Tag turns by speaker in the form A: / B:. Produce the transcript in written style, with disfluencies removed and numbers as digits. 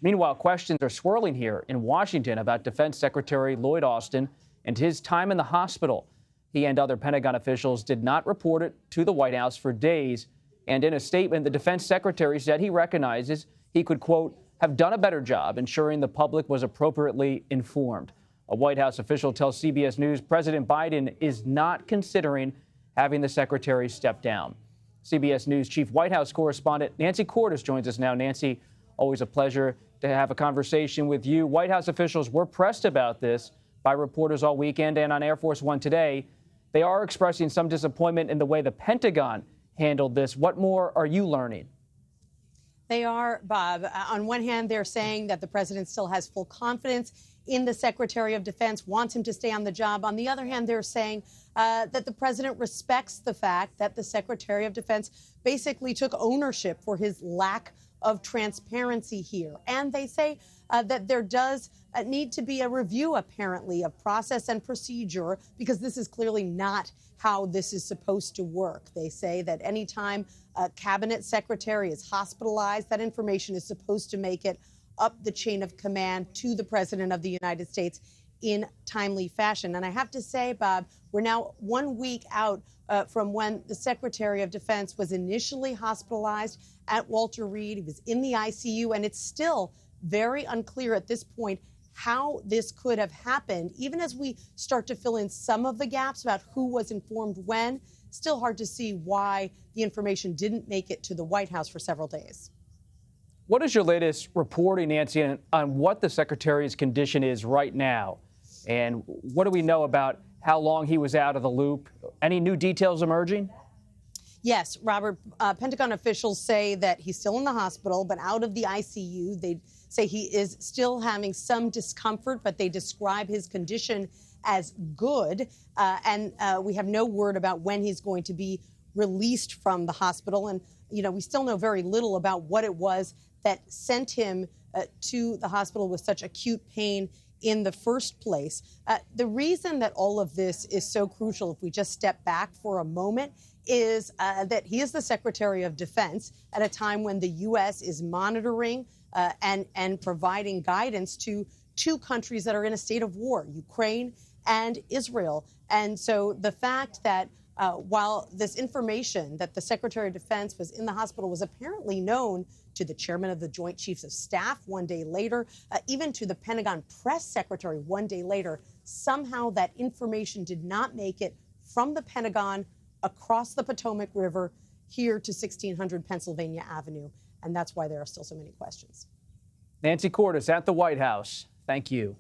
A: Meanwhile, questions are swirling here in Washington about Defense Secretary Lloyd Austin and his time in the hospital. He and other Pentagon officials did not report it to the White House for days. And in a statement, the defense secretary said he recognizes he could, quote, have done a better job ensuring the public was appropriately informed. A White House official tells CBS News President Biden is not considering having the secretary step down. CBS News chief White House correspondent Nancy Cordes joins us now. Nancy, always a pleasure to have a conversation with you. White House officials were pressed about this by reporters all weekend and on Air Force One today. They are expressing some disappointment in the way the Pentagon handled this. What more are you learning?
B: They are, Bob. On one hand, they're saying that the president still has full confidence in the Secretary of Defense, wants him to stay on the job. On the other hand, they're saying that the president respects the fact that the Secretary of Defense basically took ownership for his lack of transparency here. And they say that there does need to be a review, apparently, of process and procedure, because this is clearly not how this is supposed to work. They say that anytime a cabinet secretary is hospitalized, that information is supposed to make it up the chain of command to the President of the United States in timely fashion. And I have to say, Bob, we're now 1 week out from when the Secretary of Defense was initially hospitalized at Walter Reed. He was in the ICU, and it's still very unclear at this point how this could have happened. Even as we start to fill in some of the gaps about who was informed when, still hard to see why the information didn't make it to the White House for several days.
A: What is your latest reporting, Nancy, on what the secretary's condition is right now? And what do we know about how long he was out of the loop? Any new details emerging?
B: Yes, Robert. Pentagon officials say that he's still in the hospital, but out of the ICU. They say he is still having some discomfort, but they describe his condition as good. And we have no word about when he's going to be released from the hospital. And, you know, we still know very little about what it was that sent him to the hospital with such acute pain in the first place. The reason that all of this is so crucial, if we just step back for a moment, is that he is the Secretary of Defense at a time when the U.S. is monitoring and providing guidance to two countries that are in a state of war, Ukraine and Israel. And so the fact that while this information that the Secretary of Defense was in the hospital was apparently known to the chairman of the Joint Chiefs of Staff 1 day later, even to the Pentagon press secretary 1 day later, somehow that information did not make it from the Pentagon across the Potomac River here to 1600 Pennsylvania Avenue. And that's why there are still so many questions.
A: Nancy Cordes at the White House. Thank you.